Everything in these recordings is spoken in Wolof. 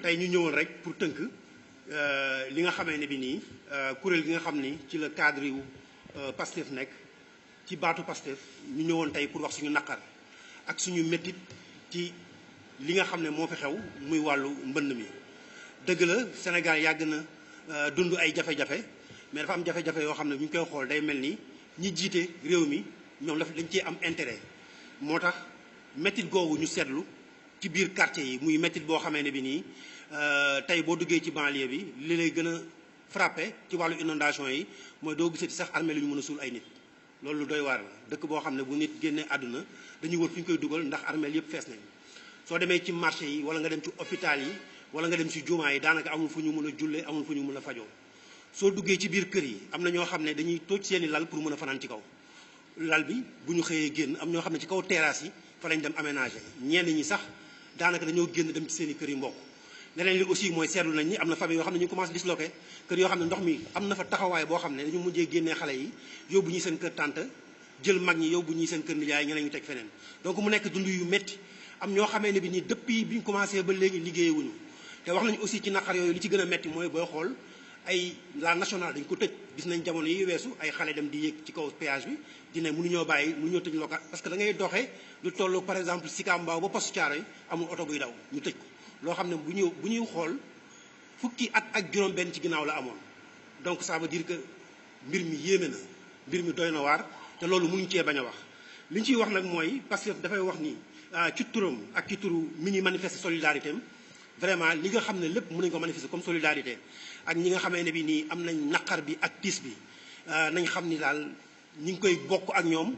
tey ñu ñëwoon rek pour tënk li nga xamee ne bi nii kuréel gi nga xam ni ci la cadre yu Pastef nekk ci baatu Pastef ñu ñëwoon tey pour wax suñu naqar ak suñu métit ci li nga xam ne moo fi xew muy wàllu mbënd mi. dëgg la Sénégal yàgg na dund ay jafe-jafe mais dafa am jafe-jafe yoo xam ne bu ñu koy xool day mel ni ñi jiite réew mi ñoom dañ cee am intérêt moo tax métit googu ñu seetlu ci biir quartier yi muy métit boo xamee ne bi nii tey boo duggee ci banlieue bi li lay gën a frappé ci wàllu inondation yi mooy doo gisati sax armée lu ñu mën a suul ay nit. loolu lu doy waar la dëkk boo xam ne bu nit génnee àdduna dañuy wër fu ñu koy dugal ndax armée yëpp fees nañ soo demee ci marché yi wala nga dem ci hôpital yi wala nga dem ci jumaa yi daanaka amul fu ñu mën a jullee amul fu ñu mën a fajoo. soo duggee ci biir kër yi am na ñoo xam ne dañuy tooj seeni lal pour mën a fanaan ci kaw lal bi bu ñu xëyee génn am ñoo xam ne ci kaw terrasse yi fa lañ dem aménager ñenn ñi sax daanaka dañoo génn dem ci seen i kër yi mbokk. leneen li aussi mooy seetlu nañ ni am na famille yoo xam ne ñu commencé disloqué kër yoo xam ne ndox mi am na fa taxawaay boo xam ne dañu mujjee génnee xale yi yóbbu ñi seen kër tante jël mag ñi yóbbu ñi seen kër nijaay ñeneen ñu teg feneen. donc mu nekk dund yu métti am ñoo xamee ne bi nii depuis bi ñu commencé ba léegi liggéeyewuñu te wax nañu aussi ci naqar yooyu li ci gën a métti mooy booy xool ay la nationale dañ ko tëj gis nañ jamono yi weesu ay xale dem di yéeg ci kaw péage bi dina mënuñoo bàyyi mënuñoo tëj local parce que da ngay doxee lu toll par exemple Sicap Mbao ba poste Thiaroye yi amul oto buy daw ñu tëj ko loo xam ne bu ñuy xool fukki at ak juróom-benn ci ginnaaw la amoon. donc ça veut dire que mbir mi yéeme na mbir mi doy na waar te loolu mënuñ cee bañ a wax li ñu ciy wax nag mooy parce que dafay wax ni ci turam ak ci turu mi ñuy manifester solidarité am vraiment li nga xam ne lépp mën nañu ko manifester comme solidarité ak ñi nga xamee ne bi nii am nañ naqar bi ak tiis bi nañ xam ni daal ñi ngi koy bokk ak ñoom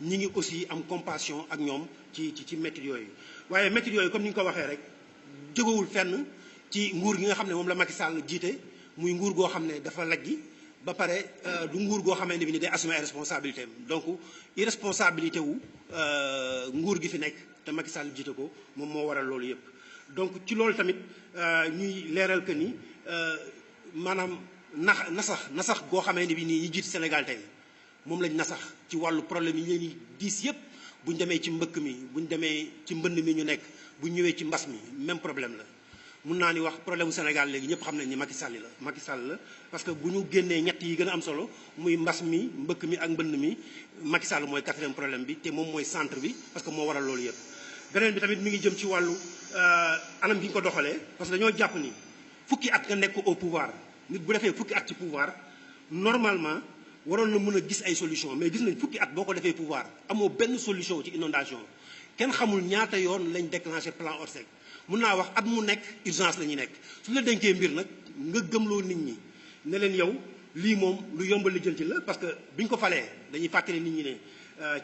ñi ngi aussi am compassion ak ñoom ci métit yooyu. waaye métit yooyu comme ni ñu ko waxee rek jógewul fenn ci nguur gi nga xam ne moom la Macky Sall jiite muy nguur goo xam ne dafa lajji ba pare du nguur goo xamee ne bi ni day assumer ay responsabilité am donc irresponsabilité wu nguur gi fi nekk te Macky Sall jiite ko moom moo waral loolu yëpp. donc ci loolu tamit ñuy leeral que ni maanaam nasax goo xamee ne bi nii ñi jiite Sénégal tey moom lañ nasax ci wàllu problème yi leen diis yëpp bu ñu demee ci mbëkk mi bu ñu demee ci mbënd mi ñu nekk bu ñu ñëwee ci mbas mi même problème la. mun naa ni wax problème mu Sénégal léegi ñëpp xam nañ ni Macky Sall la parce que bu ñu génnee ñett yi gën a am solo muy mbas mi mbëkk mi ak mbënd mi Macky Sall mooy quatrième problème bi te moom mooy centre bi parce que moo waral loolu yëpp. beneen bi tamit mi ngi jëm ci wàllu anam bi ñu ko doxalee parce que dañoo jàpp ni fukki at nga nekk au pouvoir nit bu defee fukki at ci pouvoir normalement waroon na mën a gis ay solution mais gis nañ fukki at boo ko defee pouvoir amoo benn solution ci inondation kenn xamul ñaata yoon lañ déclenché plan Orsec mun naa wax at mu nekk urgence la ñuy nekk su la dénkee mbir nag nga gëmloo nit ñi ne leen yow lii moom lu yombal lijjanti la parce que bi ñu ko falee dañuy fàttali nit ñi ne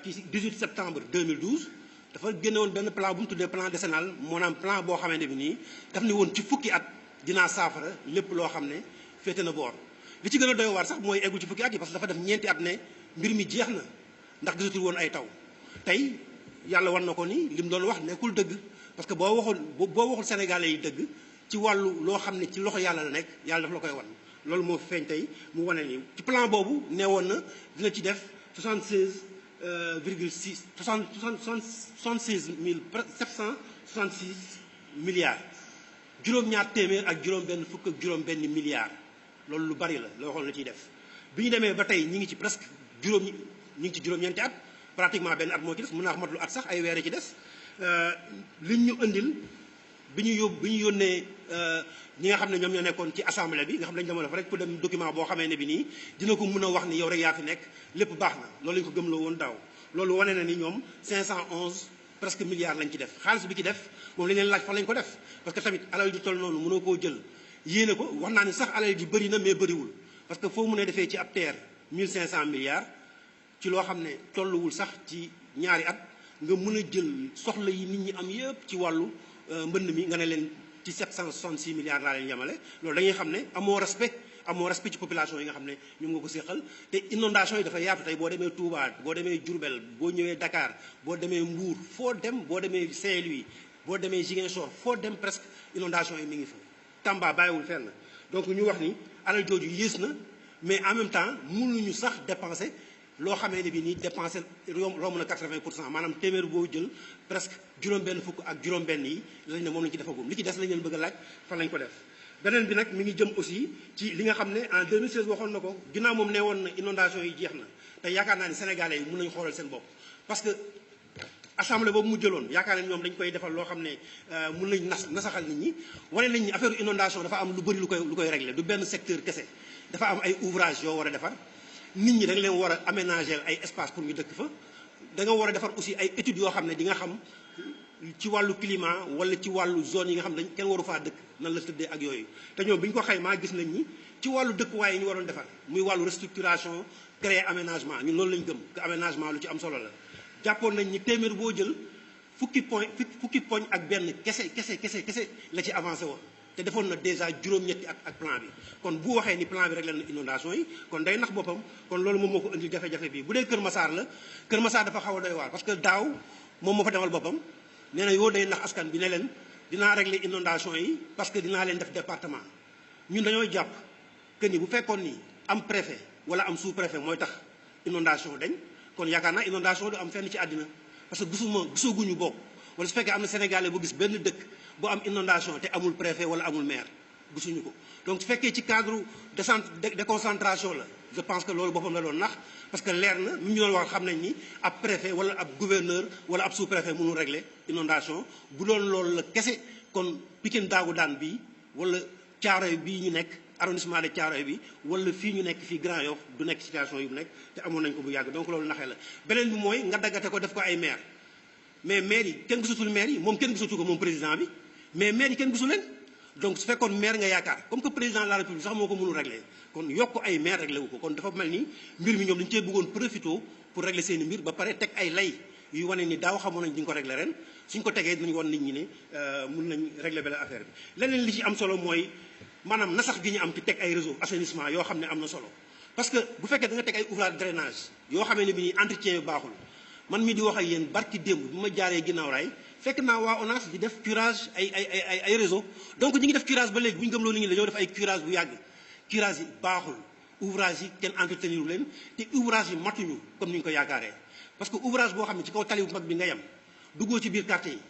ci 18 septembre 2012 dafa génne woon benn plan bu mu tuddee plan décennal maanaam plan boo xamante bi nii daf ne woon ci fukki at dinaa saafara lépp loo xam ne féete na boor. li ci gën a doy waar sax mooy eggul ci fukki at yi parce que dafa def ñeenti at ne mbir mi jeex na ndax gisatul woon ay taw tey yàlla war na ko ni li mu doon wax nekkul dëgg parce que boo waxul Sénégalais yi dëgg ci wàllu loo xam ne ci loxo yàlla la nekk yàlla dafa la koy wan. loolu moo feeñ tey mu wane ni ci plan boobu nee woon na dina ci def 76 milliards juróom-ñaar téeméer ak juróom-benn fukk ak juróom-benn milliards loolu lu bari la loo waxoon na ciy def. bi ñu demee ba tey ñi ngi ci presque ñi ngi ci juróom-ñeenti at pratiquement benn at moo ci des mën naa xamat lu at sax ay weer ci des liñ ñu indil bi ñu yónnee ñi nga xam ne ñoom ñoo nekkoon ci assemblée bi nga xam ne dañu demoon fa rek pour dem document boo xamee ne bi nii dina ko mën a wax ni yow rek yaa fi nekk lépp baax na loolu lañu ko gëmloo woon daaw. loolu wane na ni ñoom 511 presque milliards lañ ci def xaalis bi ci def moom lañ leen laaj fan lañ ko def parce que tamit alal ju toll noonu mënoo koo jël yéene ko wax naa ni sax alal ji bëri na mais bëriwul parce que foo mën a defee ci ab terre 1500 milliards ci loo xam ne tolluwul sax ci ñaari at nga mën a jël soxla yi nit ñi am yëpp ci wàllu mbënd mi nga ne leen ci 766 milliards laa leen yemale loolu dañuy xam ne amoo respect ci population yi nga xam ne ñoom nga ko séqal te inondation yi dafa yaatu tey boo demee Touba boo demee Diourbel boo ñëwee Dakar boo demee Mbour foo dem boo demee Saint-Louis boo demee Ziguinchor foo dem presque inondation yi mi ngi fa Tamba bàyyiwul fenn donc ñu wax ni alal jooju yées na mais en même temps mënuñu sax dépenser loo xamee ne bi nii dépensé romb na 80% maanaam téeméer boo jël presque juróom-benn fukk ak juróom-benn yi lañ ne moom lañ ci defagum li ci des lañ leen bëgg a laaj fan lañ ko def. beneen bi nag mi ngi jëm aussi ci li nga xam ne en 2016 waxoon na ko ginnaaw moom nee woon na inondation yi jeex na te yaakaar naa ni sénégalais yi mën nañu xoolal seen bopp parce que assemblée boobu mu jëloon yaakaar nañ ñoom dañ koy defal loo xam ne mën nañ nasaxal nit ñi wane nañ ni affaire inondation dafa am lu bëri lu koy régler du benn secteur kese dafa am ay ouvrage yoo war a defar nit ñi da nga leen war a aménager ay espace pour ñu dëkk fa da nga war a defar aussi ay études yoo xam ne di nga xam ci wàllu climat wala ci wàllu zone yi nga xam ne kenn waru faa dëkk nan la tëddee ak yooyu te ñoom bi ñu ko xaymaa gis nañ ni ci wàllu dëkkuwaay yi ñu waroon defar muy wàllu restructuration créer aménagement ñun loolu lañ gëm que aménagement lu ci am solo la jàppoon nañ ni téeméer boo jël fukki poñ ak benn kese la ci avancé woon te defoon na déjà juróom-ñetti ak plan bi kon bu waxee ni plan bi rek la inondation yi kon day nax boppam kon loolu moom moo ko indi jafe-jafe bi bu dee Kër Massar la Kër Massar dafa xaw a doy waar parce que daaw moom moo fa demal boppam nee na yow day nax askan bi ne leen dinaa régler inondation yi parce que dinaa leen def département ñun dañoo jàpp que ni bu fekkoon ni am préfet wala am sous préfet mooy tax inondation dañ kon yaakaar naa inondation du am fenn ci àddina parce que gisaguñu bokk wala su fekkee am na Sénégalais bu gis benn dëkk bu am inondation te amul préfet wala amul maire gisuñu ko donc su fekkee ci cadre déconcentration la je pense que loolu boppam la doon nax parce que leer na ñu doon wax xam nañ ni ab préfet wala ab gouverneur wala ab sous préfet mënul régler inondation bu doon loolu la kese kon Pikine daagu daan bii wala Thiaroye bii ñu nekk arrondissement de Thiaroye bi wala fii ñu nekk fii Grand Yoff du nekk situation yu mu nekk te amoon nañ ko bu yàgg donc loolu naxee la beneen bi mooy nga daggate ko def ko ay maire mais maire yi kenn gisatul maire yi moom kenn gisatu ko moom président bi mais maire yi kenn gisu leen donc su fekkoon maire nga yaakaar comme que président de la république sax moo ko mënul régler kon yokk ay maire réglé wu ko kon dafa mel ni mbir mi ñoom dañu cee bëggoon profité pour régler seen i mbir ba pare teg ay lay yu wane ni daaw xamoon nañ di nga ko régler ren suñ ko tegee dinañ wan nit ñi ne mun nañ régler benn affaire bi leneen li ci am solo mooy maanaam nasax gi ñu am ci teg ay réseau assainissement yoo xam ne am na solo parce que bu fekkee da nga teg ay ouvrage de drainage yoo xamee ne bi ni entretien yu baaxul man mii di wax ak yéen barki démb bi ma jaaree ginnaaw raay fekk naa waa ONAS di def curage ay réseau donc ñi ngi def curage ba léegi bu ñu gëm loolu nit ñi dañoo def ay curage bu yàgg curage yi baaxul ouvrage yi kenn entretenir leen te ouvrage yi matuñu comme ni ñu ko yaakaaree parce que ouvrage boo xam ne ci kaw tali bu mag bi nga yem duggoo ci biir quartier yi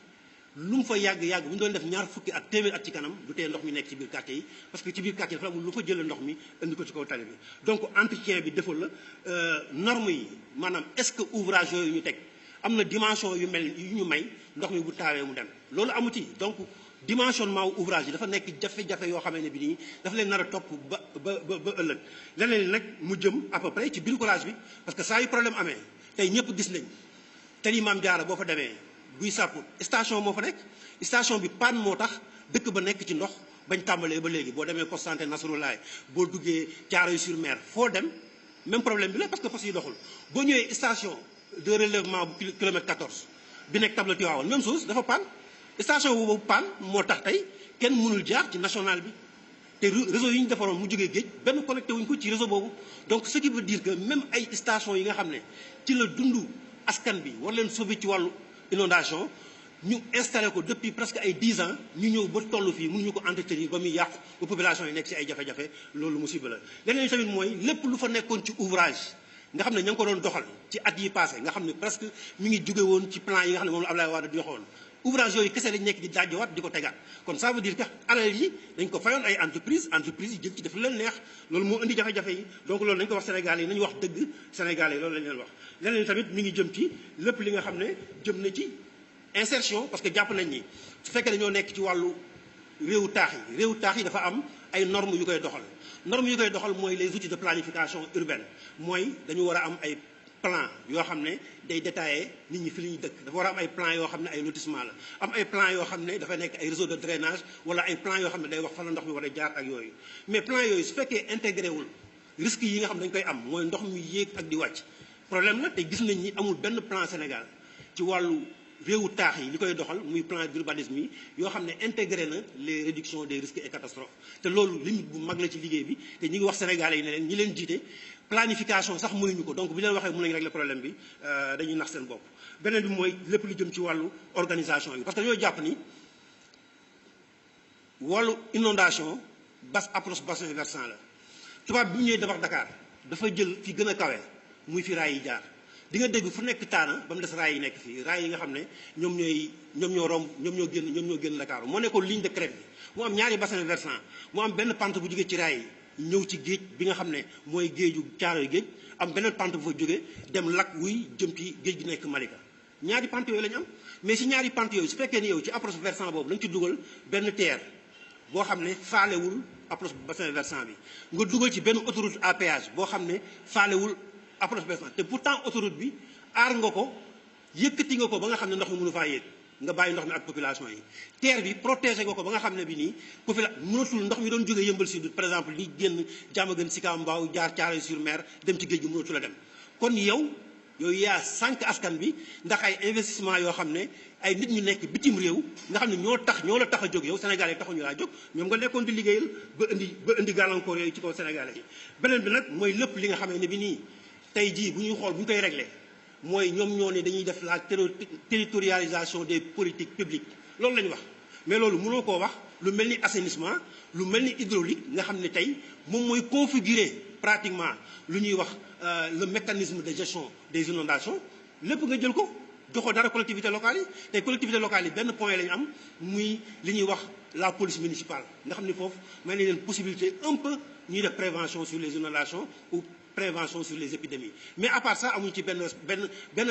lu mu fa yàgg-yàgg bu ñu doon def ñaar fukki at téeméer at ci kanam du tee ndox mi nekk ci biir quartier yi parce que ci biir quartier dafa amul lu fa jëlee ndox mi indi ko ci kaw tali bi donc entretien bi defal la norme yi maanaam est-ce que ouvrage yooyu ñu teg am na dimension yu mel yu ñu may ndox mi bu taawee mu dem loolu amu ci donc dimensionnement ouvrage yi dafa nekk jafe-jafe yoo xamee ne bi nii dafa leen nar a topp ba ëllëg leneen nag mu jëm à peu près ci bricolage bi parce que saa yu problème amee tey ñëpp gis nañ tali Maam Jaara boo fa demee buy sàpp station moo fa nekk station bi panne moo tax dëkk ba nekk ci ndox bañ tàmbalee ba léegi boo demee poste santé Nasrullaay boo duggee Thiaroye-sur-Mer foo dem même problème bi la parce que poste yi doxul boo ñëwee station de relèvement bu kilomètre 14 bi nekk table Tivaouane même chose dafa panne station boobu panne moo tax tey kenn mënul jaar ci national bi te réseau yi ñu defaroon mu jógee géej benn connecté wuñ ko ci réseau boobu donc ce qui veut dire que même ay station yi nga xam ne ci la dund askan bi war leen sauver ci wàllu inondation ñu installé ko depuis presque ay 10 ans ñu ñëw ba toll fii mënuñu ko entretenir ba muy yàqu ba population yi nekk ci ay jafe-jafe loolu musiba la leneen tamit mooy lépp lu fa nekkoon ci ouvrage nga xam ne ña ngi ko doon doxal ci at yi passé nga xam ne presque mi ngi jóge woon ci plan yi nga xam ne moom la Abdoulaye Wade di joxoon ouvrage yooyu kese lañ nekk di dajjowaat di ko tegaat kon ça veut dire que alal yi dañ ko fayoon ay entreprise yi jël ci def leen neex loolu moo indi jafe-jafe yi donc loolu nañ ko wax Sénégal yi nañu wax dëgg Sénégal yi loolu lañ leen wax leneen tamit mi ngi jëm ci lépp li nga xam ne jëm na ci insertion parce que jàpp nañ ni su fekkee dañoo nekk ci wàllu réewu taax yi dafa am ay normes yu koy doxal normes yu koy doxal mooy les outils de planification urbaine mooy dañu war a am ay plan yoo xam ne day détaillé nit ñi fi li ñuy dëkk dafa war a am ay plan yoo xam ne ay lotissement la am ay plan yoo xam ne dafa nekk ay réseau de drainage wala ay plan yoo xam ne day wax fan la ndox mi war a jaar ak yooyu mais plan yooyu su fekkee intégré wul risques yi nga xam ne dañu koy am mooy ndox mi yéeg ak di wàcc problème la te gis nañ ni amul benn plan Sénégal ci wàllu réewu taax yi li koy doxal muy plan d'urbanisme yi yoo xam ne intégré na les réductions des risques et catastrophes te loolu limite bu mag la ci liggéey bi te ñi ngi wax Sénégalais yi ne leen ñi leen jiite planification sax mënuñu ko donc bu leen waxee mën nañu régler problème bi dañuy nax seen bopp beneen bi mooy lépp lu jëm ci wàllu organisation yi parce que dañoo jàpp ni wàllu inondation approche bassin versant la tubaab bi mu ñëwee defar Dakar dafa jël fi gën a kawe muy fi raay yi jaar di nga dégg fu nekk taana ba mu des raay yi nekk fii raay yi nga xam ne ñoom ñoo romb ñoom ñoo génn Dakar moo nekkoon ligne de crête bi mu am ñaari bassin versant mu am benn pente bu jógee ci raay yi ñëw ci géej bi nga xam ne mooy géeju Caaroy géej am beneen pente bu fa jógee dem lak wuy jëm ci géej gi nekk Malika ñaari pente yooyu la ñu am mais si ñaari pente yooyu su fekkee ni yow ci approche versant boobu lañ ci dugal benn terre boo xam ne faalewul approche bassin versant bi nga dugal ci benn autoroute à péage boo xam ne faalewul approche versant te pourtant autoroute bi aar nga ko yëkkati nga ko ba nga xam ne ndox mi mënu faa yéeg nga bàyyi ndox mi ak population yi terre bi protégé nga ko ba nga xam ne bi nii mënatul ndox mi doon jógee Yeumbeul Sud par exemple li génn Diamaguène Sicap Mbao jaar Thiaroye-sur-Mer dem ci géej gi mënatul a dem kon yow yaa sànq askan bi ndax ay investissement yoo xam ne ay nit ñu nekk bitim réew nga xam ne ñoo la tax a jóg yow Sénégal yi taxuñu laa jóg ñoom nga nekkoon di liggéeyal ba indi gàllankoor yooyu ci kaw Sénégalais yi beneen bi nag mooy lépp li nga xamee ne bi nii tey jii bu ñuy xool bu ñu koy réglé mooy ñoom ñoo ne dañuy def la territorialisation des politiques publiques loolu la ñu wax mais loolu mënoo koo wax lu mel ni assainissement lu mel ni hydraulique nga xam ne tey moom mooy configurer pratiquement lu ñuy wax le mécanisme de gestion des inondations lépp nga jël ko joxoo dara collectivité locale yi tey collectivité locale yi benn point la ñu am muy li ñuy wax la police municipale nga xam ne foofu may nañ leen possibilité un peu ñuy def prévention sur les inondations ou prévention sur les épidémies mais à part ça amuñu ci benn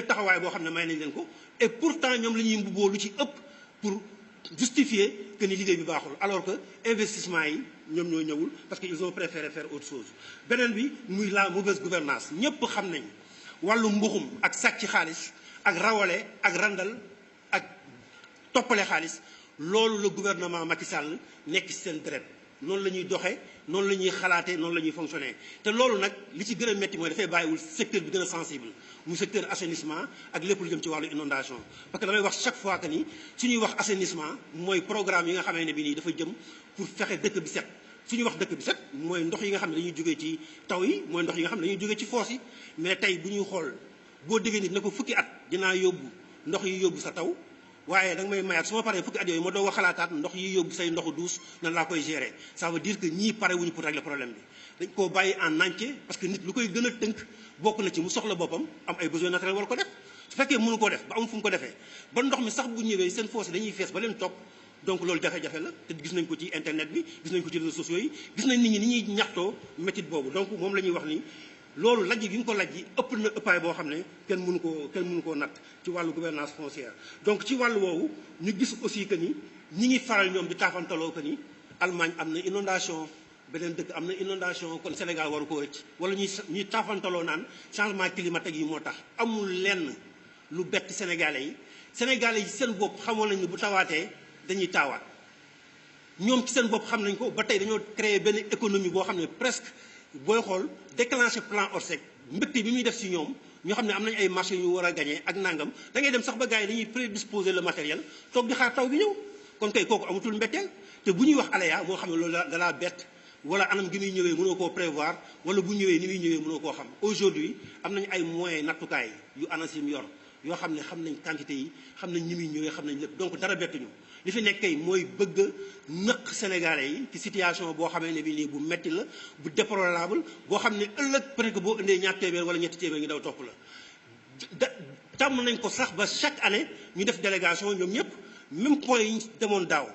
taxawaay boo xam ne may nañ leen ko et pourtant ñoom la ñuy mbubboo lu ci ëpp pour justifier que ni liggéey bi baaxul alors que investissement yi ñoom ñoo ñëwul parce que ils ont préféré faire autre chose beneen bi muy la mauvaise gouvernance ñëpp xam nañ wàllu mbuxum ak sàcc xaalis ak rawale ak randal ak toppale xaalis loolu la gouvernement Macky Sall nekk ci seen deret noonu la ñuy doxee noonu la ñuy xalaatee noonu la ñuy fonctionner te loolu nag li ci gën a métti mooy dafay bàyyiwul secteur bi gën a sensible mu secteur assainissement ak lépp lu jëm ci wàllu inondation parce que damay wax chaque fois que ni suñuy wax assainissement mooy programme yi nga xamee ne bi nii dafa jëm pour fexe dëkk bi set suñuy wax dëkk bi set mooy ndox yi nga xam ne dañuy jógee ci taw yi mooy ndox yi nga xam ne dañuy jógee ci foos yi mais tey bu ñuy xool boo déggee nit ne ko fukki at dinaa yóbbu ndox yi yóbbu sa taw waaye danga may mayaat su ma paree fukki at yooyu ma doog a xalaataat ndox yi yóbbu say ndoxu douce nan laa koy gérer ça veut dire que ñii pare wuñu pour régler problème bi dañ koo bàyyi en entier parce que nit lu koy gën a tënk bokk na ci mu soxla boppam am ay besoins naturels war ko def su fekkee mënu koo def ba am fu mu ko defee ba ndox mi sax bu ñëwee seen fossé dañuy fees ba leen topp donc loolu jafe-jafe la te gis nañ ko ci internet bi gis nañ ko ci réseaux sociaux yi gis nañ nit ñi ni ñuy ñaxtoo métit boobu donc moom la ñuy wax ni loolu lajj gi nga ko lajj ëpp na ëppaay boo xam ne kenn mënu koo natt ci wàllu gouvernance foncière donc ci wàllu woowu ñu gis aussi que ni ñi ngi faral ñoom di taafantaloo que ni Allemagne am na inondation beneen dëkk am na inondation kon Sénégal waru koo rëcc wala ñuy taafantaloo naan changement climatique yi moo tax amul lenn lu bett Sénégalais yi seen bopp xamoon nañ ne bu tawaatee dañuy taawaat ñoom ci seen bopp xam nañ ko ba tey dañoo créer benn économie boo xam ne presque booy xool déclenché plan Orsec mbëkk bi muy def si ñoom ñoo xam ne am nañ ay marché yu war a gagné ak nangam da ngay dem sax ba gars yi dañuy prédisposer le matériel toog di xaar taw bi ñëw kon kay kooku amatul mbetteel te bu ñuy wax aléa moo xam ne loolu da laa bett wala anam gi muy ñëwee mënoo koo prévoir wala bu ñëwee ni muy ñëwee mënoo koo xam aujourd'hui am nañu ay moyens nattukaay yu ANACIM yor yoo xam ne xam nañ quantité yi xam nañ ñi muy ñëwee xam nañ lépp donc dara bettuñu li fi nekk kay mooy bëgg a nëq Sénégalais yi ci situation boo xamee ne bi nii bu metti la bu déplorable boo xam ne ëllëg peut-être que boo indee ñaar téeméer wala ñetti téeméer ngi daw topp la tàmm nañ ko sax ba chaque année ñu def délégation ñoom ñëpp même point yi ñu demoon daaw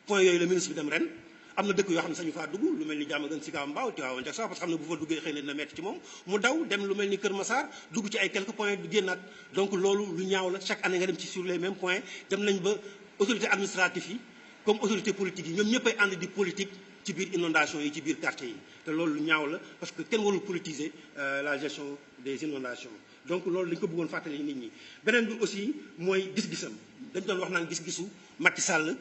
point yooyu la ministre bi dem ren am na dëkk yoo xam ne sañu faa dugg lu mel ni Diamaguène Sicap Mbao Tivaouane Diacksao parce que xam ne bu fa duggee xëy na dina metti ci moom mu daw dem lu mel ni Kër Massar dugg ci ay quelques points du génnaat donc loolu lu ñaaw la chaque année nga dem ci sur les mêmes points dem nañ ba autorité administrative yi comme autorité politique yi ñoom ñëpp ay ànd di politique ci biir inondation yi ci biir quartier yi te loolu lu ñaaw la parce que kenn warul politiser la gestion des inondations donc loolu dañ ko bëggoon fàttali nit ñi beneen bi aussi mooy gis-gisam dañ doon wax naan gis-gisu Macky Sall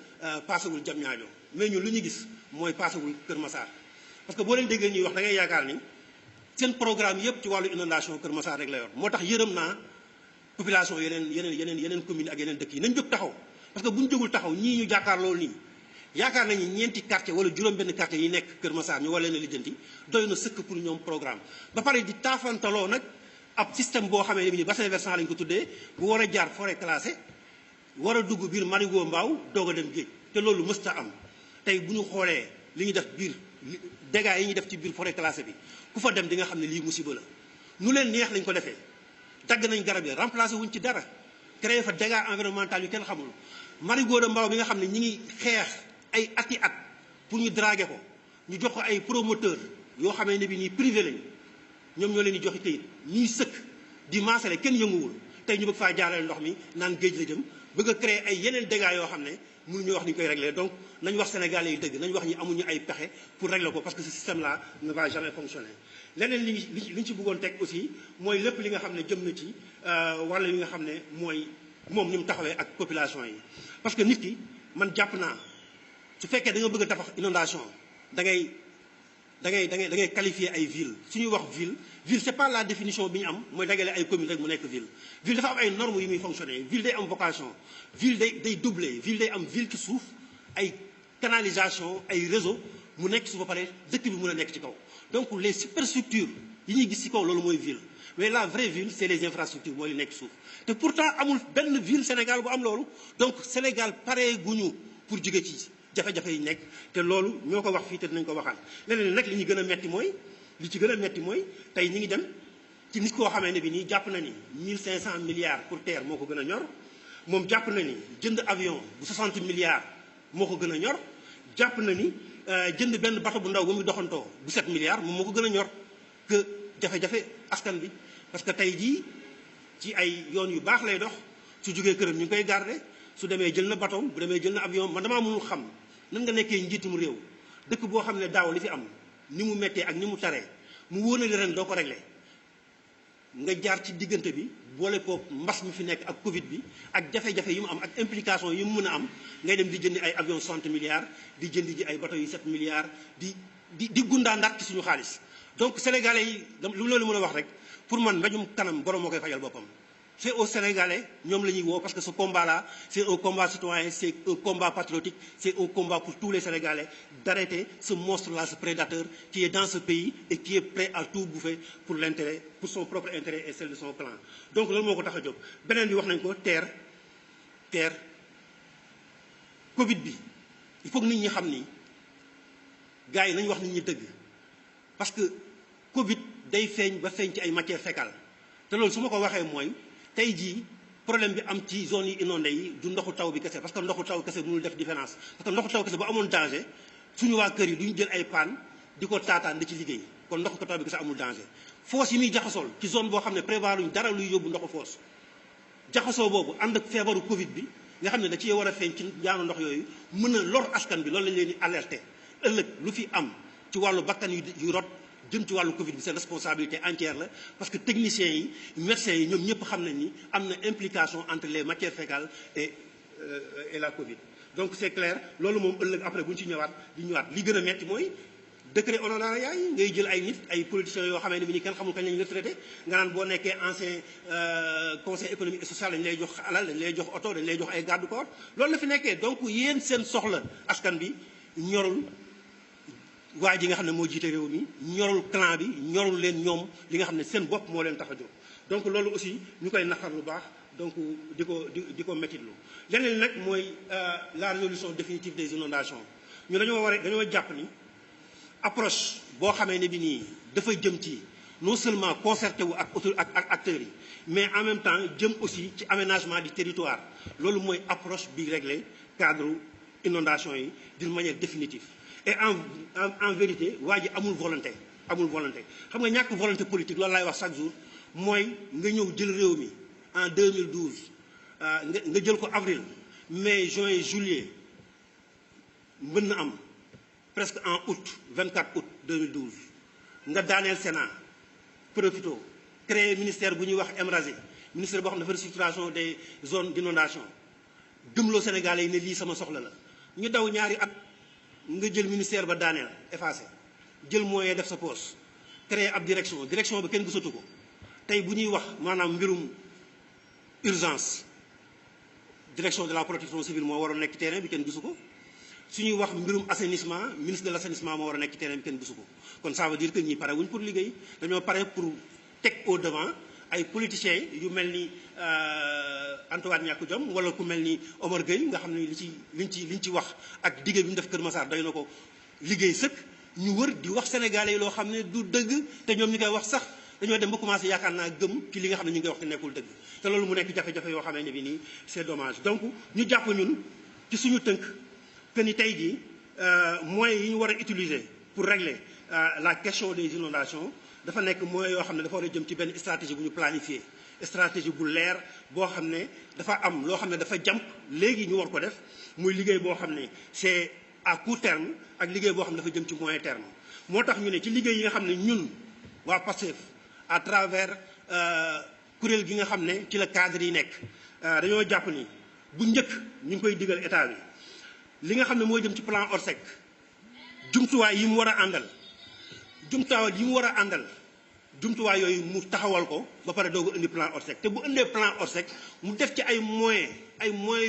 paasewul Diamniadio mais ñun lu ñu gis mooy paasewul Kër Massar parce que boo leen déggee ñuy wax da ngay yaakaar ni seen programme yëpp ci wàllu inondation Kër Massar rek la yor moo tax yërëm naa population yeneen commune ak yeneen dëkk yi nañ jóg taxaw parce que bu ñu jógul taxaw ñii ñu jàkkaar loolu nii yaakaar nañu ñeenti quartier wala juróom-benn quartier yi nekk Kër Massar ñu war leen a lijjanti doy na sëkk pour ñoom programme ba pare di taafantaloo nag ab système boo xamee ne bi ni bassin versant lañ ko tuddee bu war a jaar forêt classée war a dugg biir Marigot Mbao doog a dem géej te loolu mësta am tey bu ñu xoolee li ñu def biir dégâts yi ñu def ci biir forêt classée bi ku fa dem di nga xam ne lii musiba la nu leen neex lañ ko defee dagg nañ garab yi remplacé wuñ ci dara créé fa dégâts environnementaux yu kenn xamul Marigot de Mbao bi nga xam ne ñi ngi xeex ay ati at pour ñu draguer ko ñu jox ko ay promoteur yoo xamee ne bi nii privé lañ ñoom ñoo leen di joxe këyit ñuy sëkk di maasale kenn yënguwul tey ñu bëgg faa jaarale ndox mi naan géej la jëm bëgg a créer ay yeneen dégâts yoo xam ne mënuñu wax ni ñu koy régler donc nañ wax sénégalais yi dëgg nañ wax ñi amuñu ay pexe pour régler ko parce que ce système là ne va jamais fonctionner. leneen li ñu ci bëggoon teg aussi mooy lépp li nga xam ne jëm na ci wàll yi nga xam ne mooy moom ni mu taxawee ak population yi parce que nit ki man jàpp naa su fekkee da nga bëgg a tabax inondation da ngay qualifier ay ville su ñuy wax ville c'est pas la définition bi ñu am mooy dagale ay commune rek mu nekk ville dafa am ay normes yu muy fonctionner ville day am vocation ville day doubler ville day am ville ci suuf ay canalisation ay réseau mu nekk su ba pare dëkk bi mën a nekk ci kaw donc les superstructures yi ñuy gis ci kaw loolu mooy ville mais la vraie ville c'est les infrastructures mooy li nekk suuf te pourtant amul benn ville Sénégal bu am loolu donc Sénégal pare guñu pour jóge ci jafe-jafe yi nekk te loolu ñoo ko wax fii te dinañ ko waxaat leneen nag li ci gën a metti mooy tey ñi ngi dem ci nit koo xamee ne bi nii jàpp na ni 1500 milliards pour terre moo ko gën a ñor moom jàpp na ni jënd avion bu 60 milliards moo ko gën a ñor jàpp na ni jënd benn bateau bu ndaw ba muy doxantoo bu 7 milliards moom moo ko gën a ñor que jafe-jafe askan bi parce que tey jii ci ay yoon yu baax lay dox su jógee këram ñu ngi koy garder su demee jël na bateau bu demee jël na avion man damaa mënul xam nan nga nekkee njiitum réew dëkk boo xam ne daaw li fi am ni mu méttee ak ni mu taree mu wóor na li ren doo ko réglé nga jaar ci diggante bi boole ko mbas mi fi nekk ak Covid bi ak jafe-jafe yi mu am ak implication yi mu mën a am ngay dem di jëndi ay avion 60 milliards di jëndi ji ay bateau yu 7 milliards di gundaandaat ci suñu xaalis donc sénégalais yi lu mu leen mën a wax rek pour man mbéjum kanam borom moo koy fajal boppam. C'est aux Sénégalais, ñoom la ñuy woo parce que ce combat-là, c'est un combat citoyen, c'est un combat patriotique, c'est un combat pour tous les Sénégalais d'arrêter ce monstre-là, ce prédateur qui est dans ce pays et qui est prêt à tout bouffer pour l'intérêt, pour son propre intérêt et celle de son clan. Donc loolu moo ko tax a jóg beneen bi wax nañ ko terre Covid bi il faut que nit ñi xam ni gars yi nañu wax nit ñi dëgg parce que Covid day feeñ ba feeñ ci ay matières fécales te loolu su ma ko waxee mooy. tey jii problème bi am ci zone yi inondé yi du ndoxu taw bi kese parce que ndoxu taw kese mënul def différence parce que ndoxu taw kese bu amoon danger suñu waa kër yi duñu jël ay paan di ko taataan di ci liggéey kon ndoxu taw bi kese amul danger fosse yi muy jaxasool ci zone boo xam ne prévoir luñ dara luy yóbbu ndoxu fosse jaxasoo boobu ànd ak feebaru Covid bi nga xam ne da ci war a feeñ ci yaanu ndox yooyu mën a lor askan bi loolu lañ leen di alerter ëllëg lu fi am ci wàllu bakkan yu rot jëm ci wàllu Covid bi seen responsabilité entière la parce que techniciens yi médecins yi ñoom ñëpp xam nañ ni am na implication entre les matières fécales et la Covid. donc c'est clair loolu moom ëllëg après bu ñu ci ñëwaat li gën a metti mooy décret honoraria yi ngay jël ay nit ay politiciens yoo xamee ne bi ni kenn xamul kañ lañu retraité nga naan boo nekkee ancien conseil économique et social dañu lay jox alal dañu lay jox oto dañu lay jox ay garde corps loolu la fi nekkee donc yéen seen soxla askan bi ñorul waa ji nga xam ne moo jiite réew mi ñorul clan bi ñorul leen ñoom li nga xam ne seen bopp moo leen tax a jóg donc loolu aussi ñu koy naqar lu baax donc di ko méttitlu leneen nag mooy la résolution définitive des inondations ñu dañoo jàpp ni approche boo xamee ne bi nii dafa jëm ci non seulement concerté wu ak acteurs yi mais en même temps jëm aussi ci aménagement du territoire loolu mooy approche bi réglé cadre inondation yi d'une manière définitive et en vérité waa ji amul volonté xam nga ñàkk volonté politique loolu laay wax chaque jour mooy nga ñëw jël réew mi en 2012 nga jël ko avril mai juin juillet mën na am presque en août 24 août 2012 nga daaneel Sénat profito créer ministère bu ñuy wax MRASI ministère boo xam ne dafa restructuration des zones d'inondation gëmloo Sénégalais yi ne lii sama soxla la ñu daw ñaari at nga jël ministère ba daaneel effacé jël moyen def sa poste créer ab direction ba kenn gisatu ko tey bu ñuy wax maanaam mbirum urgence direction de la protection civile moo waroon nekk terrain bi kenn gisu ko su ñuy wax mbirum assainissement ministre de l'assainissement moo war a nekk terrain bi kenn gisu ko kon ça veut dire que ñi pare wuñ pour liggéey dañoo pare pour teg au devant ay politiciens yu mel ni Antoine ñàkk jom wala ku mel ni Omar Gueye nga xam ne liñ ci wax ak digge bi ñu def Kër Massar doy na ko liggéey sëkk ñu wër di wax sénégalais yi loo xam ne du dëgg te ñoom ñi koy wax sax dañoo dem ba commencé yaakaar naa gëm ci li nga xam ne ñu ngi wax te nekkul dëgg te loolu mu nekk jafe-jafe yoo xamante ne bi nii c'est dommage. donc ñu jàpp ñun ci suñu tënk que ni tey jii moyens yi ñu war a utiliser pour régler la question des inondations dafa nekk moyens yoo xam ne dafa war a jëm ci benn stratégie bu ñu planifié stratégie bu leer boo xam ne dafa am loo xam ne dafa jàmp léegi ñu war ko def muy liggéey boo xam ne c'est à court terme ak liggéey boo xam ne dafa jëm ci moyen terme. moo tax ñu ne ci liggéey yi nga xam ne ñun waa Pastef à travers kuréel gi nga xam ne ci la cadre yi nekk dañoo jàpp ni bu njëkk ñu ngi koy digal état bi li nga xam ne moo jëm ci plan Orsec jumtuwaay yi mu war a àndal jumtuwaay yooyu mu taxawal ko ba pare doog a indi plan Orsec te bu indee plan Orsec mu def ci ay moyens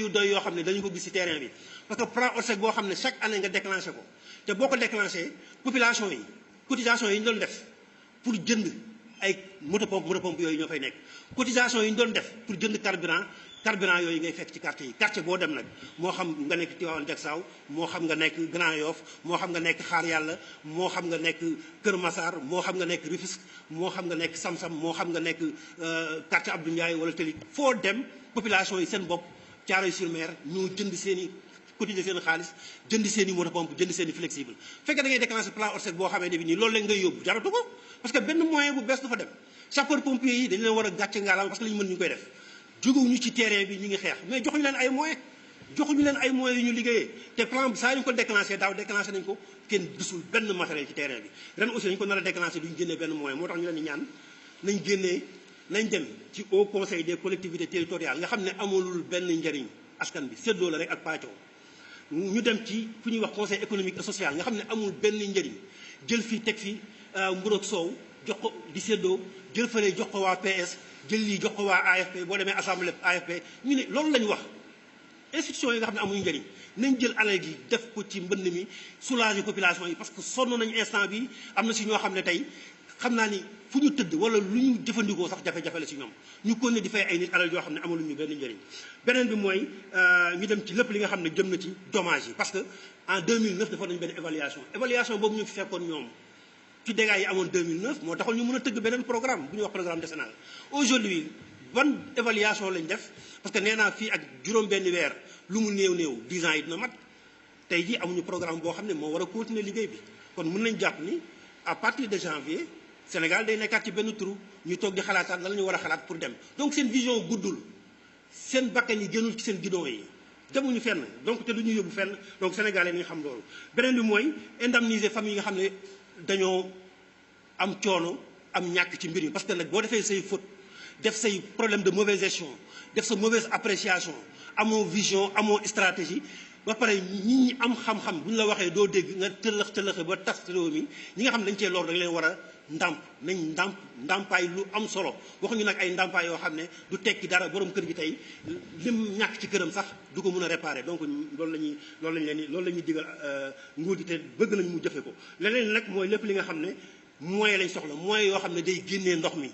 yu doy yoo xam ne dañu ko gis ci terrain bi parce que plan Orsec boo xam ne chaque année nga déclenché ko te boo ko déclenché population yi cotisation yi ñu doon def pour jënd ay moto pompe yooyu ñoo fay nekk cotisation yi ñu doon def pour jënd carburant yooyu ngay fekk ci quartier yi quartier boo dem nag moo xam nga nekk Tivaouane Diacksao moo xam nga nekk Grand Yoff moo xam nga nekk Xaar Yàlla moo xam nga nekk Kër Massar moo xam nga nekk Rufisque moo xam nga nekk Sam-Sam moo xam nga nekk quartier Abdou Ndiaye wala Tëli foo dem population yi seen bopp Thiaroye-sur-Mer ñoo jënd seen i cotiser seen xaalis jënd seen i moto pompe jënd seen i flexible fekkee da ngay déclencher plan Orsec boo xamee ne bi nii loolu la ngay yóbbu jaratu ko parce que benn moyen bu bees du fa dem sapeur pompier yi dañu leen war a gàcce ngaalaam parce que li ñu mën ñu koy def jógewuñu ci terrain bi ñu ngi xeex mais joxuñu leen ay moyens yu ñu liggéeyee te plan bi saa yu ñu ko déclenché daaw déclenché nañ ko kenn gisul benn matériel ci terrain bi ren aussi dañu ko nar a déclenché duñu génnee benn moyen moo tax ñu leen di ñaan nañ dem ci Haut Conseil des collectivités territoriales nga xam ne amulul benn njariñ askan bi séddoo la rek ak pàccoo ñu dem ci fu ñuy wax conseil économique et social nga xam ne amul benn njëriñ jël fii teg fi mburu ak soow jox ko di séddoo jël fële jox ko waa PS jël lii jox ko waa AFP boo demee assemblée AFP ñu ne loolu la ñu wax institution yi nga xam ne amuñu njëriñ nañ jël alal gi def ko ci mbënd mi soulager population yi parce que sonn nañu instant bi am na si ñoo xam ne tey xam naa ni fu ñu tëdd wala lu ñu jëfandikoo sax jafe-jafe la si ñoom ñu kon ne di fay ay nit alal yoo xam ne amaluñu benn njëriñ beneen bi mooy ñu dem ci lépp li nga xam ne jëm na ci dommage yi parce que en 2009 dafa nañu benn évaluation boobu ñu fi fekkoon ñoom ci dégâts yi amoon 2009 moo taxoon ñu mën a tëgg beneen programme bu ñuy wax programme décennal aujourd'hui ban évaluation lañ def parce que nee naa fii ak juróom-benn weer lu mu néew 10 ans yi dina mat tey jii amuñu programme boo xam ne moo war a continuer liggéey bi kon mën nañ jàpp ni à partir de janvier Sénégal day nekkaat ci benn trou ñu toog di xalaataat lan la ñu war a xalaat pour dem donc seen vision guddul seen bakkan yi génnul ci seen guidon yi demuñu fenn donc te du ñu yóbbu fenn donc sénégalais ni nga xam loolu. beneen bi mooy indemniser famille yi nga xam ne dañoo am coono am ñàkk ci mbir yi parce que nag boo defee say faute def say problème de mauvaise gestion def sa mauvaise appréciation amoo vision amoo stratégie. ba pare nit ñi am xam-xam bu ñu la waxee doo dégg nga tëllëxe ba tas réew mi ñi nga xam ne dañ cee lor dañ leen war a ndàmpaay lu am solo waxuñu nag ay ndàmpaay yoo xam ne du tekki dara borom kër gi tey lim ñàkk ci këram sax du ko mën a réparer donc loolu la ñuy digal nguur gi te bëgg nañ mu jëfe ko. leneen nag mooy lépp li nga xam ne moyen lañ soxla moyen yoo xam ne day génnee ndox mi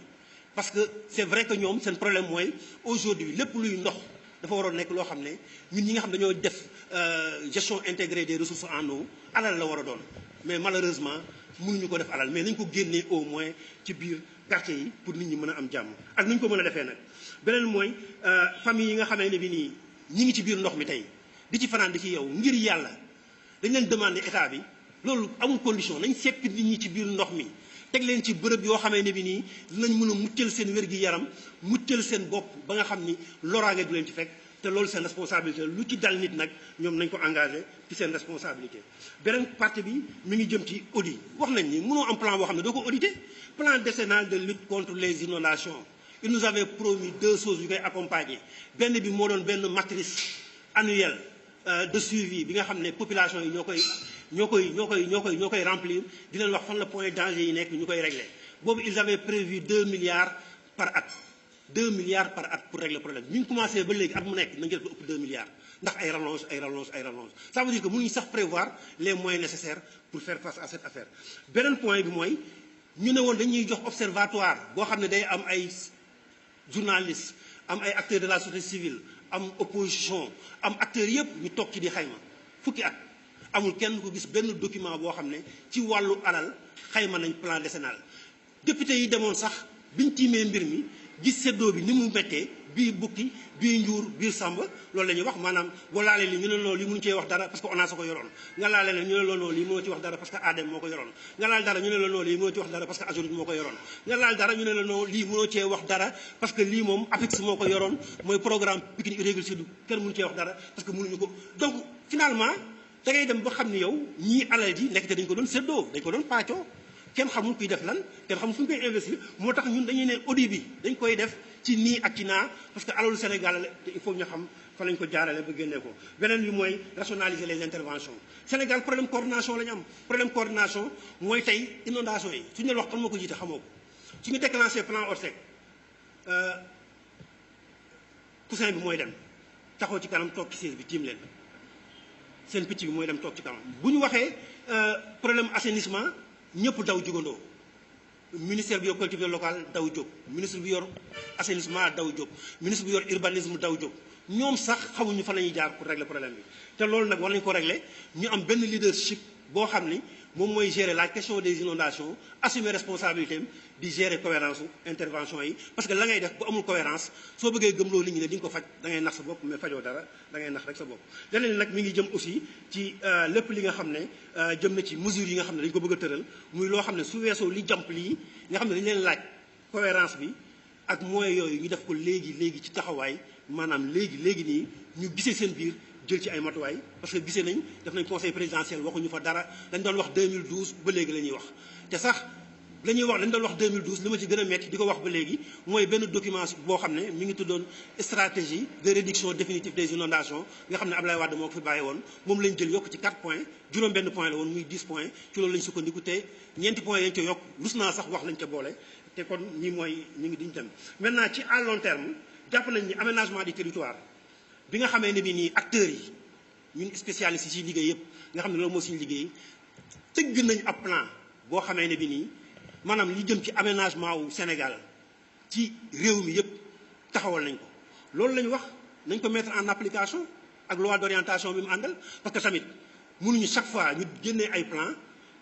parce que c'est vrai que ñoom seen problème mooy aujourd'hui lépp luy ndox dafa waroon nekk loo xam ne ñun ñi nga xam dañoo def gestion intégrée des ressources en eau alal la war a doon mais malheureusement mënuñu ko def alal mais nañ ko génnee au moins ci biir quartier yi pour nit ñi mën a am jàmm ak nu ñu ko mën a defee nag. beneen mooy famille yi nga xamee ne bi nii ñi ngi ci biir ndox mi tey di ci fanaan di ci yow ngir yàlla dañ leen demander état bi loolu amul condition nañ seppi nit ñi ci biir ndox mi teg leen ci bërëb yoo xamee ne bi nii dinañ mën a muccal seen wér-gi-yaram muccal seen bopp ba nga xam ni loraange du leen ci fekk. te loolu seen responsabilité lu ci dal nit nag ñoom nañ ko engagé ci seen responsabilité. beneen partie bi mi ngi jëm ci audit wax nañ ni mënoo am plan boo xam ne doo ko audité plan décennal de lutte contre les inondations il nous avait promis 2 choses yu koy accompagner benn bi moo doon benn matrice annuelle de suivi bi nga xam ne population yi ñoo koy remplir di leen wax fan la point danger yi nekk ñu koy régler boobu ils avaient prévu 2 milliards par at. 2 milliards par at pour régler le problème ñu ngi commencé ba léegi at mu nekk nañ jël ko ëpp 2 milliards ndax ay rallonge ça veut dire que mënuñu sax prévoir les moyens nécessaires pour faire face à cette affaire. beneen point bi mooy ñu ne woon dañuy jox observatoire boo xam ne day am ay journalistes am ay acteurs de la société civile am opposition am acteurs yëpp ñu toog ci di xayma fukki at amul kenn ko gis benn document boo xam ne ci wàllu alal xayma nañ plan décennal. député yi demoon sax biñ tiimee mbir mi gis seddoo bi ni mu méttee bii bukki bii njuur biir sàmba loolu la ñuy wax maanaam boo laalee li ñu ne loolu li mënu cee wax dara parce que ONAS a ko yoroon nga laale ne ñu ne loolu lii mënoo ci wax dara parce que ADEM moo ko yoroon nga laal dara ñu ne la noonu lii mënoo ci wax dara parce que AGEROUTE moo ko yoroon nga laal dara ñu ne la noonu lii mënoo cee wax dara parce que lii moom APEX moo ko yoroon mooy programme Pikine Irrégulier Sud kenn mënu cee wax dara parce que mënuñu ko donc finalement da ngay dem ba xam ni yow ñii alal ji nekk te dañ ko doon séddoo dañ ko doon paccoo kenn xamul kuy def lan kenn xamul fu ñu koy investir moo tax ñun dañuy ne audit bi dañ koy def ci nii ak ci naa parce que alalu Sénégal la te il faut ñu xam fa lañ ko jaarale ba génnee ko beneen bi mooy rationaliser les interventions Sénégal problème coordination la ñu am problème coordination mooy tey inondation yi suñu leen wax kan moo ko jiite xamoo ko suñu déclenché plan Orsec coussin bi mooy dem taxaw ci kanam toog ci siège bi tiim leen seen picc bi mooy dem toog ci kanam bu ñu waxee problème assainissement ñëpp daw jugandoo ministère bi yor collectivité locale daw jóg ministre bi yor assainissement daw jóg ministre bi yor urbanisme daw jóg ñoom sax xamuñu fa la ñuy jaar pour régler problème bi te loolu nag war nañu ko régler ñu am benn leadership boo xam ni moom mooy gérer la question des inondations assumer responsabilité am di gérer cohérence intervention yi parce que la ngay def bu amul cohérence soo bëggee gëmloo nit ñi ne di nga ko faj da ngay nax sa bopp mais fajoo dara da ngay nax rek sa bopp leneen nag mi ngi jëm aussi ci lépp li nga xam ne jëm na ci mesures yi nga xam ne dañu ko bëgg a tëral muy loo xam ne su weesoo li jàmp lii nga xam ne dañu leen laaj cohérence bi ak moyens yooyu ñu def ko léegi ci taxawaay maanaam léegi nii ñu gisee seen biir jël ci ay matuwaay parce que gisee nañ def nañ conseil présidentiel waxuñu fa dara dañ doon wax 2012 ba léegi la ñuy wax te sax la ñuy wax dañ doon wax 2012 li ma ci gën a metti di ko wax ba léegi mooy benn document boo xam ne mi ngi tuddoon stratégie de réduction définitive des inondations nga xam ne Abdoulaye Wade moo ko fi bàyyi woon moom lañ jël yokk ci 4 points juróom benn point la woon muy 10 points ci loolu lañ sukkandiku te ñeenti points yañ ca yokk rus naa sax wax lañ ca boole te kon ñi mooy ñu ngi diñ dem maintenant ci à long terme jàpp nañ ni aménagement du territoire bi nga xamee ne bi nii acteurs yi ñun spécialistes yi ci liggéey yëpp nga xam ne loolu moo suñu liggéey tëgg nañ ab plan boo xamee ne bi nii maanaam li jëm ci aménagement wu Sénégal ci réew mi yëpp taxawal nañ ko loolu la ñu wax nañ ko mettre en application ak loi d'orientation bi mu àndal parce que tamit mënuñu chaque fois ñu génnee ay plan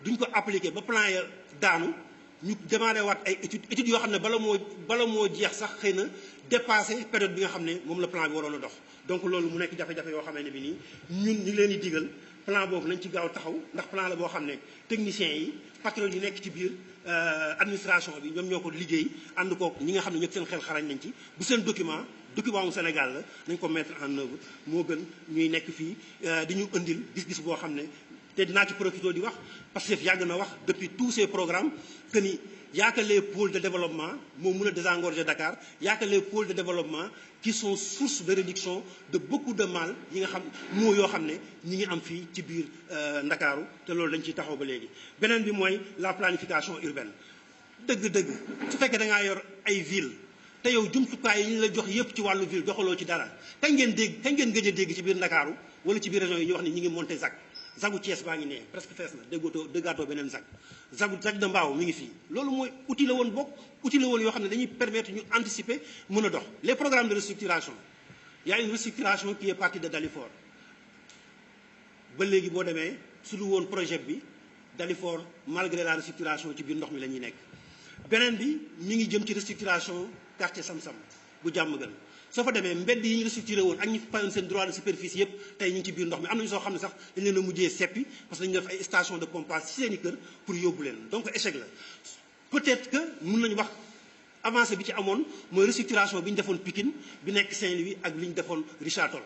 duñ ko appliquer ba plan ya daanu ñu démarré waat ay études yoo xam ne bala moo jeex sax xëy na dépassé période bi nga xam ne moom la plan bi waroon a dox donc loolu mu nekk jafe-jafe yoo xamee ne bi nii ñun ñu ngi leen di digal plan boobu nañ ci gaaw taxaw ndax plan la boo xam ne techniciens yi patriotes yi nekk ci biir administration bi ñoom ñoo ko liggéey ànd kook ñi nga xam ne ñëpp seen xel xarañ nañ ci bu seen document mu Sénégal la nañ ko mettre en œuvre moo gën ñuy nekk fii di ñu indil gis-gis boo xam ne te dinaa ci profité di wax parce que yàgg na wax depuis tous ces programmes que ni y a que les pôles de développement moo mën a désengorger Dakar y a que les pôles de développement qui sont source de réduction de beaucoup de mal yi nga xam moo yoo xam ne ñi ngi am fii ci biir Ndakaaru te loolu dañ ciy taxaw ba léegi beneen bi mooy la planification urbaine dëgg-dëgg su fekkee da ngaa yor ay ville te yow jumtukaay yi ñu la jox yépp ci wàllu ville doxaloo ci dara kañ ngeen gëj a dégg ci biir Ndakaaru wala ci biir région yi ñu wax ne ñi ngi monter ZAC zagu Thiès baa ngi nee presque fees na déggaatoo beneen ZAC de Mbao mi ngi fii loolu mooy outil la woon bokk outil la woon yoo xam ne dañuy permettre ñu anticiper mën a dox les programmes de restructuration y a une restructuration qui est partie de Dalifort ba léegi boo demee su lu woon projet bi Dalifort malgré la restructuration ci biir ndox mi la ñuy nekk beneen bi mi ngi jëm ci restructuration quartier Sam-Sam bu jàmm gën soo fa demee mbedd yi ñu restructuré woon ak ñu fayoon seen droit de superficie yëpp tey ñu ngi ci biir ndox mi am nañu soo xam ne sax dañu leen a mujjee seppi parce que dañu def ay station de pompage ci seen i kër pour yóbbu leen donc échec la peut-être que mën nañu wax avancée bi ci amoon mooy restructuration bi ñu defoon Pikine bi nekk Saint-Louis ak li ñu defoon Richard Toll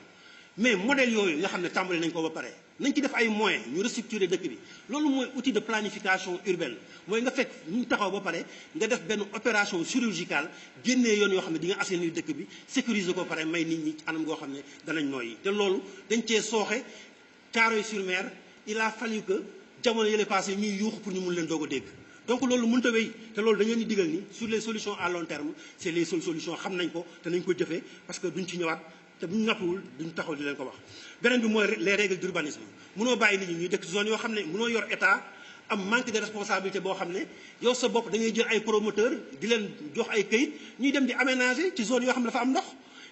mais modèle yooyu nga xam ne tàmbali nañ ko ba pare nañ ci def ay moyens ñu restructurer dëkk bi loolu mooy outil de planification urbaine mooy nga fekk ñu taxaw ba pare nga def benn opération chirurgicale génnee yoon yoo xam ne di nga assainir dëkk bi sécuriser ko pare may nit ñi anam goo xam ne danañ nooyi te loolu dañ cee sooxe Thiaroye-sur-Mer il a fallu que jamono yële passé ñuy yuuxu pour ñu mun leen doog a dégg donc loolu mënut a wéy te loolu dañu leen di digal ni sur les solutions à long terme c'est les solutions xam nañ ko te nañ ko jëfee parce que duñ ci ñëwaat te bu ñu nappiwul duñ taxaw di leen ko wax beneen bi mooy les règles d'urbanisme mënoo bàyyi nit ñi ñuy dëkk zone yoo xam ne mënoo yor état am manque de responsabilité boo xam ne yow sa bopp da ngay jël ay promoteur di leen jox ay këyit ñuy dem di aménager ci zone yoo xam ne dafa am ndox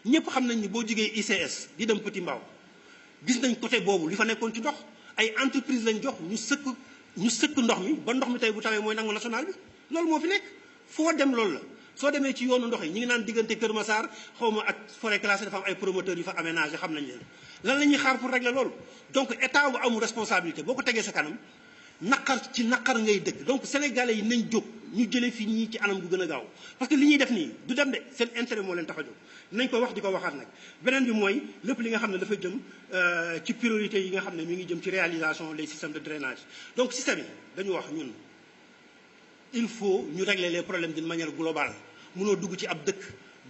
ñëpp xam nañ ni boo jugee ICS di dem Petit Mbao gis nañ côté boobu li fa nekkoon ci ndox ay entreprise lañ jox ñu sëkk ndox mi ba ndox mi tey bu tawee mooy nangu national bi loolu moo fi nekk foo dem loolu la soo demee ci yoonu ndox yi ñu ngi naan diggante Kër Massar xaw ma ak forêt classée dafa am ay promoteurs yu fa aménagé xam nañ leen lan la ñuy xaar pour régler loolu donc état bu amul responsabilité boo ko tegee sa kanam naqar ci naqar ngay dëkk donc sénégalais yi nañ jóg ñu jëlee fi ñii ci anam gu gën a gaaw parce que li ñuy def nii du dem de seen intérêt moo leen tax a jóg nañ ko wax di ko waxaat nag beneen bi mooy lépp li nga xam ne dafa jëm ci priorité yi nga xam ne mi ngi jëm ci réalisation des systèmes de drainage donc système yi dañu wax ñun il faut ñu régler les problèmes d'une manière globale mënoo dugg ci ab dëkk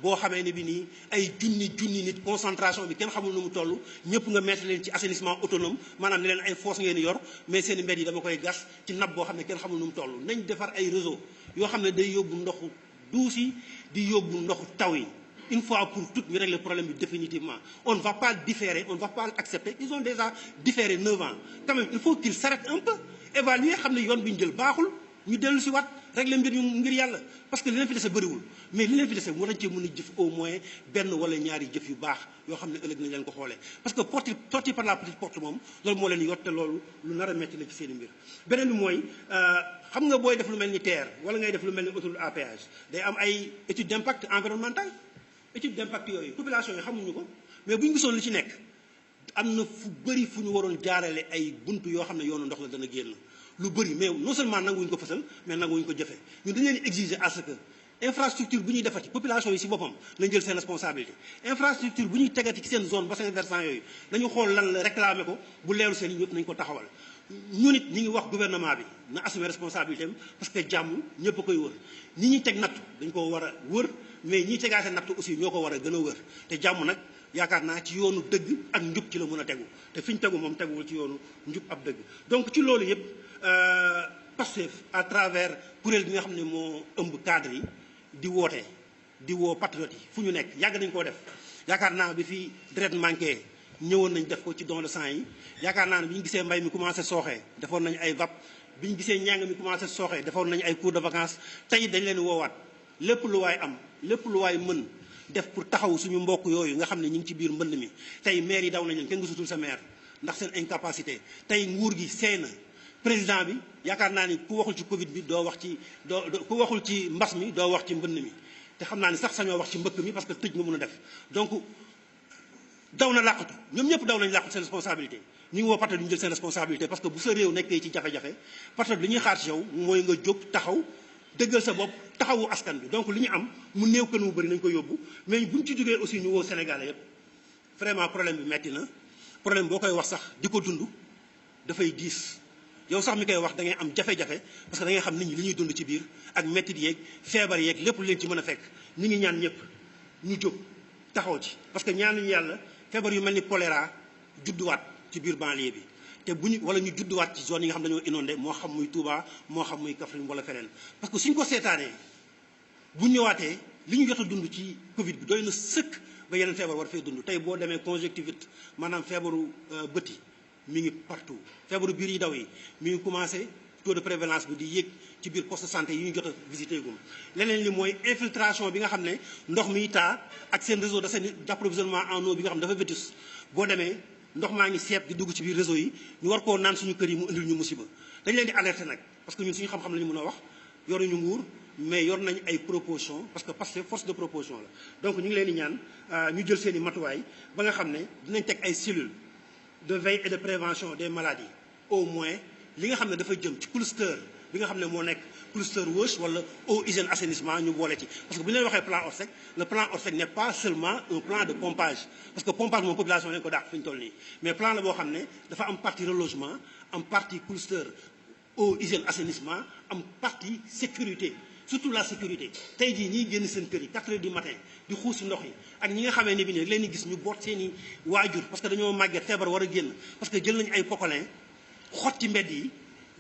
boo xamee ne bi nii ay junni nit concentration bi kenn xamul nu mu toll ñëpp nga mettre leen ci assainissement autonome maanaam ne leen ay fosse ngeen yor mais seen i mbedd yi dama koy gas ci nappe boo xam ne kenn xamul nu mu toll nañ defar ay réseau yoo xam ne day yóbbu ndoxu duus yi di yóbbu ndoxu taw yi une fois pour toutes ñu régler problème bi définitivement on ne va pas différer on ne va pas accepter ils ont déjà différé 9 ans quand même il faut qu'ils s'arrêtent un peu évaluer xam ne yoon bi ñu jël baaxul ñu dellu si waat régler mbir yu ngir yàlla parce que li leen fi dese bëriwul mais li leen fi dese war nañ cee mën a jëf au moins benn wala ñaari jëf yu baax yoo xam ne ëllëg nañ leen ko xoolee parce que sorti par la petite porte moom loolu moo leen yot te loolu lu nar a metti la ci seen i mbir beneen bi mooy xam nga booy def lu mel ni TER wala ngay def lu mel ni autoroute à péage day am ay étude d'impact environnemental étude d'impact yooyu population yi xamuñu ko mais bu ñu gisoon li ci nekk am na fu bëri fu ñu waroon jaarale ay buntu yoo xam ne yoonu ndox la dana génn lu bëri mais non seulement nanguwuñu ko fësal mais nanguwuñu ko jëfe ñun dañu leen exiger à ce que infrastructure bu ñuy defati population yi si boppam lañ jël seen responsabilité infrastructure bu ñuy tegati ci seen zone bassin versant yooyu nañu xool lan la réclamer ko bu leeru seen yi ñëpp nañ ko taxawal ñu nit ñi ngi wax gouvernement bi na assumer responsabilité am parce que jàmm ñëpp a koy wër ñi ñuy teg nattu dañ ko war a wër mais ñiy tegaate nattu aussi ñoo ko war a gën a wër te jàmm nag yaakaar naa ci yoonu dëgg ak njub ci la mën a tegu te fi ñu tegu moom teguwul ci yoonu njub ab dëgg donc ci loolu yëpp Pastef à travers kuréel gi nga xam ne moo ëmb cadre yi di woote di woo patriotes yi fu ñu nekk yàgg nañu koo def yaakaar naa bi fi deret manqué ñëwoon nañ def ko ci don de sang yi yaakaar naa ne bi ñu gisee mbay mi commencé sooxee defoon nañu ay VAP bi ñu gisee njàng mi commencé sooxee defoon nañu ay cours de vacances tey dañ leen woowaat lépp lu waay am lépp lu waay mën def pour taxaw suñu mbokk yooyu nga xam ne ñu ngi ci biir mbënd mi tey maire yi daw nañ leen kenn gisatul sa maire ndax seen incapacité tey nguur gi seey na président bi yaakaar naa ni ku waxul ci Covid bi doo wax ci ku waxul ci mbas mi doo wax ci mbënd mi te xam naa ni sax sañoo wax ci mbëkk mi parce que tëj nga mën a def donc daw na làqatu ñoom ñëpp daw nañ làqatu seen responsabilité ñu ngi woo patriote ñu jël seen responsabilité parce que bu sa réew nekkee ci jafe-jafe patriote li ñuy xaar ci yow mooy nga jóg taxaw dëggal sa bopp taxawu askan bi donc li ñu am mu néew kën mu bëri nañ ko yóbbu mais buñ ci jógee aussi ñu woo Sénégalais yëpp vraiment problème bi metti na problème boo koy wax sax di ko dund dafay diis yow sax mi koy wax da ngay am jafe-jafe parce que da ngay xam nit ñi li ñuy dund ci biir ak mettit yeeg feebar yeeg lépp lu leen ci mën a fekk ñu ngi ñaan ñëpp ñu jóg taxaw ci parce que ñaanuñu yàlla feebar yu mel ni choléra judduwaat ci biir banlieue bi te bu ñu wala ñu judduwaat ci zone yi nga xam dañoo inondé moo xam muy Touba moo xam muy Kaffrine wala feneen parce que suñ ko seetaanee bu ñëwaatee li ñu jot a dund ci Covid bi doy na sëkk ba yeneen feebar war fee dund tey boo demee conjonctivite maanaam feebaru bët yi mi ngi partout feebaru biir yi daw yi mi ngi commencé taux de prévalence bi di yéeg ci biir poste de santé yi ñu jot a visité gum leneen li mooy infiltration bi nga xam ne ndox mi taa ak seen réseau d'approvisionnement en eau bi nga xam ne dafa vétus boo demee ndox maa ngi seet di dugg ci biir réseau yi ñu war koo naan suñu kër yi mu indil ñu musiba dañ leen di alerter nag parce que ñun suñu xam-xam la ñu mën a wax yoruñu nguur mais yor nañ ay proposition parce que force de proposition la donc ñu ngi leen di ñaan ñu jël seen i matuwaay ba nga xam ne dinañ teg ay cellules de veille et de prévention des maladies au moins li nga xam ne dafa jëm ci cluster bi nga xam ne moo nekk cluster WASH wala eau hygiène assainissement ñu boole ci parce que bu ñu leen waxee plan Orsec le plan Orsec n'est pas seulement un plan de pompage parce que pompage moom population lañ ko dàq fi ñu toll nii mais plan la boo xam ne dafa am partie relogement am partie cluster eau hygiène assainissement am partie sécurité surtout la sécurité tey jii ñiy génn seen kër yi 4 heures du matin di xuus si ndox yi ak ñi nga xamee ne bi ne leen di gis ñu boot seen i waajur parce que dañoo màgget feebar war a génn parce que jël nañu ay pocolin xot ci mbedd yi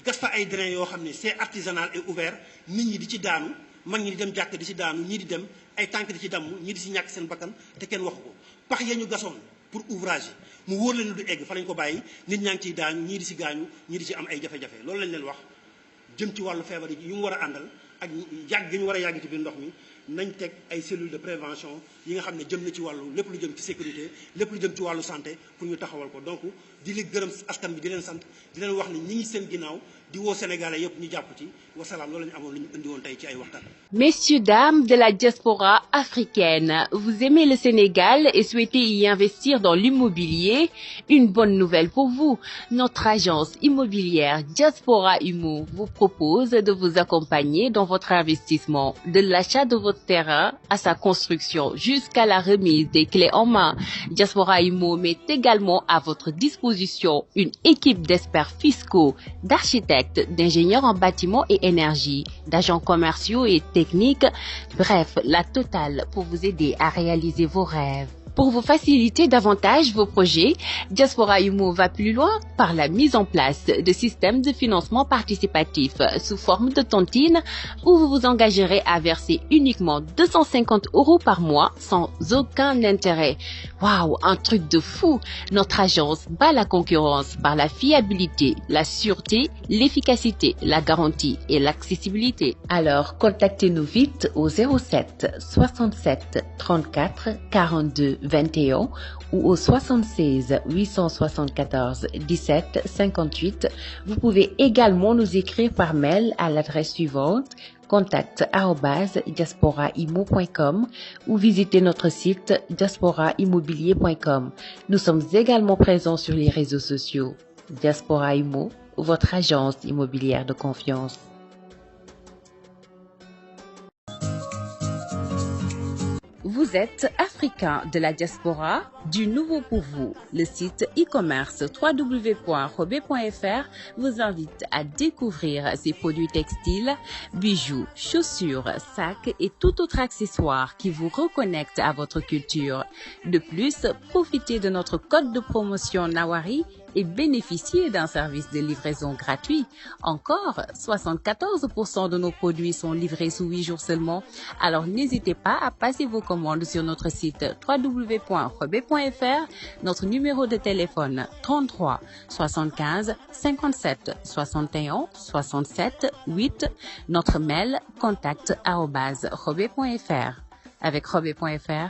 gas fa ay drain yoo xam ne c'est artisanal et ouvert nit ñi di ci daanu mag ñi di dem jàkk di ci daanu ñii di dem ay tànk di ci damm ñii di ci ñàkk seen bakkan te kenn waxu ko pax ya ñu gasoon pour ouvrage yi mu wóor leen du egg fa lañ ko bàyyi nit ñaa ngi ciy daañu ñii di ci gaañu ñii di ci am ay jafe-jafe loolu lañ leen wax jëm ci wàllu feebar yi yu mu war a àndal ak yàgg gi ñu war a yàgg ci biir ndox mi nañ teg ay cellules de prévention yi nga xam ne jëm na ci wàllu lépp lu jëm ci sécurité lépp lu jëm ci wàllu santé pour ñu taxawal ko donc di li gërëm askan bi di leen sant di leen wax ne ñi ngi seen ginnaaw di woo Sénégalais yëpp ñu jàpp ci wasalaam loolu la ñu amoon lu ñu indi woon tey ci ay waxtaan. Messieurs, dames de la diaspora africaine, vous aimez le Sénégal et souhaitez y investir dans l'immobilier? Une bonne nouvelle pour vous. Notre agence immobilière Diaspora Immo vous propose de vous accompagner dans votre investissement, de l'achat de votre terrain à sa construction jusqu'à la remise des clés en main. Diaspora Immo met également à votre disposition une équipe d'experts fiscaux, d'architectes, d'ingénieurs en bâtiment et énergie, d'agents commerciaux et techniques, bref, la totale pour vous aider à réaliser vos rêves. Pour vous faciliter davantage vos projets, Diaspora Immo va plus loin par la mise en place de systèmes de financement participatif sous forme de tontine où vous vous engagerez à verser uniquement 250 € par mois sans aucun intérêt. Waouh, un truc de fou! Notre agence bat la concurrence par la fiabilité, la sûreté, l'efficacité, la garantie et l'accessibilité. Alors, contactez-nous vite au 07 67 34 42 21 ou au 76 874 17 58. Vous pouvez également nous écrire par mail à l'adresse suivante contact@diasporaimmo.com ou visiter notre site diasporaimmobilier.com. Nous sommes également présents sur les réseaux sociaux. Diaspora Immo, votre agence immobilière de confiance. Vous êtes africain de la diaspora, du nouveau pour vous. Le site e-commerce www.robé.fr vous invite à découvrir ses produits textiles, bijoux, chaussures, sacs et tout autre accessoire qui vous reconnecte à votre culture. De plus, profitez de notre code de promotion Nawari et bénéficiez d'un service de livraison gratuit. Encore, 74% de nos produits sont livrés sous 8 jours seulement. Alors n'hésitez pas à passer vos commandes sur notre site www.robé.fr, notre numéro de téléphone 33 75 57 61 67 8, notre mail contact@robé.fr. Avec robé.fr,